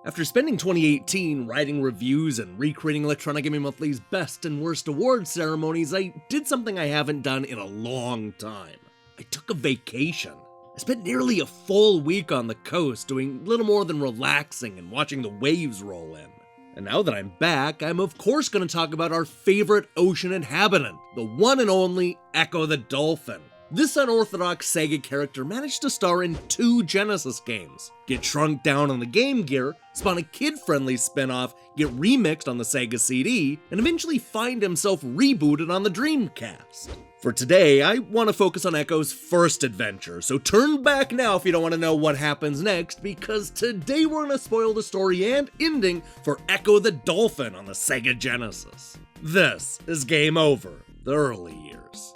After spending 2018 writing reviews and recreating Electronic Gaming Monthly's best and worst award ceremonies, I did something I haven't done in a long time. I took a vacation. I spent nearly a full week on the coast doing little more than relaxing and watching the waves roll in. And now that I'm back, I'm of course going to talk about our favorite ocean inhabitant, the one and only Ecco the Dolphin. This unorthodox Sega character managed to star in 2 Genesis games, get shrunk down on the Game Gear, spawn a kid-friendly spin-off, get remixed on the Sega CD, and eventually find himself rebooted on the Dreamcast. For today, I want to focus on Ecco's first adventure, so turn back now if you don't want to know what happens next, because today we're going to spoil the story and ending for Ecco the Dolphin on the Sega Genesis. This is Game Over, the early years.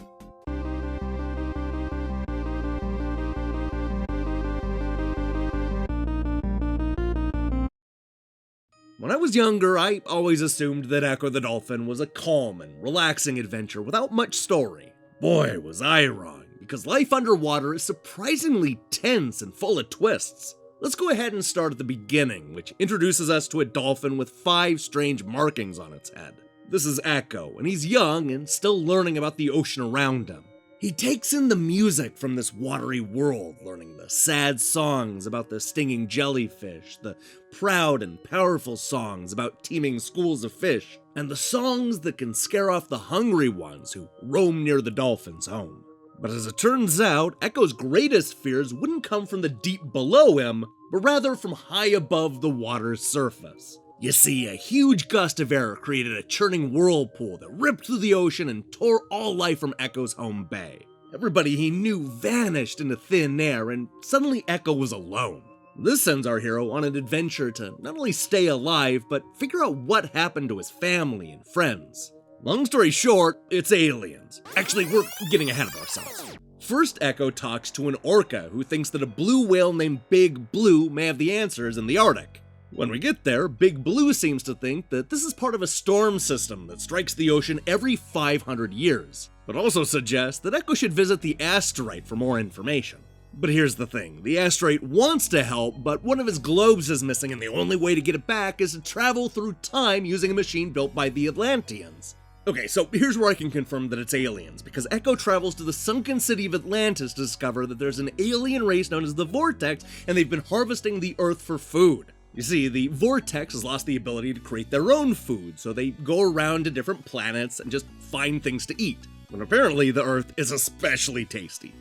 When I was younger, I always assumed that Ecco the Dolphin was a calm and relaxing adventure without much story. Boy, was I wrong, because life underwater is surprisingly tense and full of twists. Let's go ahead and start at the beginning, which introduces us to a dolphin with 5 strange markings on its head. This is Ecco, and he's young and still learning about the ocean around him. He takes in the music from this watery world, learning the sad songs about the stinging jellyfish, the proud and powerful songs about teeming schools of fish, and the songs that can scare off the hungry ones who roam near the dolphin's home. But as it turns out, Ecco's greatest fears wouldn't come from the deep below him, but rather from high above the water's surface. You see, a huge gust of air created a churning whirlpool that ripped through the ocean and tore all life from Ecco's home bay. Everybody he knew vanished into thin air, and suddenly Ecco was alone. This sends our hero on an adventure to not only stay alive, but figure out what happened to his family and friends. Long story short, it's aliens. Actually, we're getting ahead of ourselves. First, Ecco talks to an orca who thinks that a blue whale named Big Blue may have the answers in the Arctic. When we get there, Big Blue seems to think that this is part of a storm system that strikes the ocean every 500 years, but also suggests that Ecco should visit the asteroid for more information. But here's the thing, the asteroid wants to help, but one of his globes is missing and the only way to get it back is to travel through time using a machine built by the Atlanteans. Okay, so here's where I can confirm that it's aliens, because Ecco travels to the sunken city of Atlantis to discover that there's an alien race known as the Vortex, and they've been harvesting the Earth for food. You see, the Vortex has lost the ability to create their own food, so they go around to different planets and just find things to eat. But apparently the Earth is especially tasty.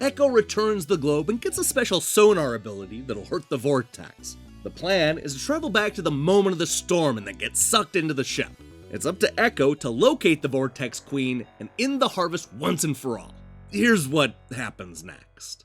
Ecco returns the globe and gets a special sonar ability that'll hurt the Vortex. The plan is to travel back to the moment of the storm and then get sucked into the ship. It's up to Ecco to locate the Vortex Queen and end the harvest once and for all. Here's what happens next.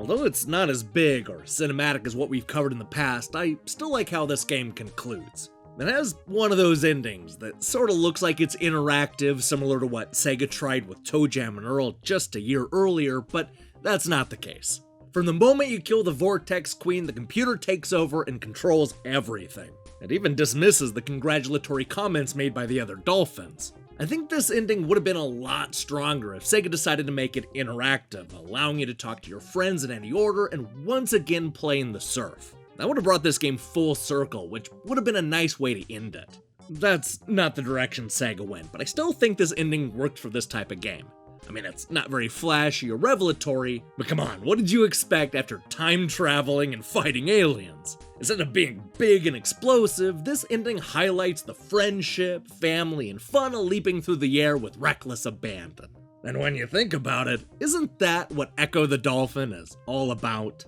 Although it's not as big or cinematic as what we've covered in the past, I still like how this game concludes. It has one of those endings that sorta looks like it's interactive, similar to what Sega tried with ToeJam and Earl just a year earlier, but that's not the case. From the moment you kill the Vortex Queen, the computer takes over and controls everything. It even dismisses the congratulatory comments made by the other dolphins. I think this ending would have been a lot stronger if Sega decided to make it interactive, allowing you to talk to your friends in any order and once again play in the surf. That would have brought this game full circle, which would have been a nice way to end it. That's not the direction Sega went, but I still think this ending worked for this type of game. I mean, it's not very flashy or revelatory, but come on, what did you expect after time traveling and fighting aliens? Instead of being big and explosive, this ending highlights the friendship, family, and fun of leaping through the air with reckless abandon. And when you think about it, isn't that what Ecco the Dolphin is all about?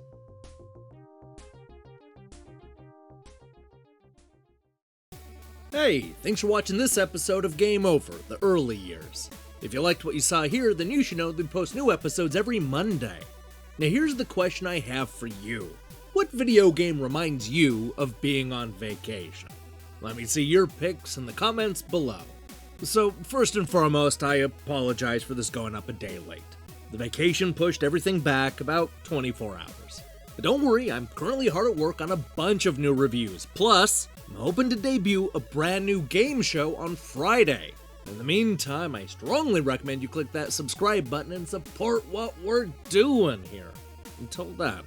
Hey, thanks for watching this episode of Game Over, the early years. If you liked what you saw here, then you should know that we post new episodes every Monday. Now here's the question I have for you. What video game reminds you of being on vacation? Let me see your picks in the comments below. So first and foremost, I apologize for this going up a day late. The vacation pushed everything back about 24 hours. But don't worry, I'm currently hard at work on a bunch of new reviews. Plus, I'm hoping to debut a brand new game show on Friday. In the meantime, I strongly recommend you click that subscribe button and support what we're doing here. Until then.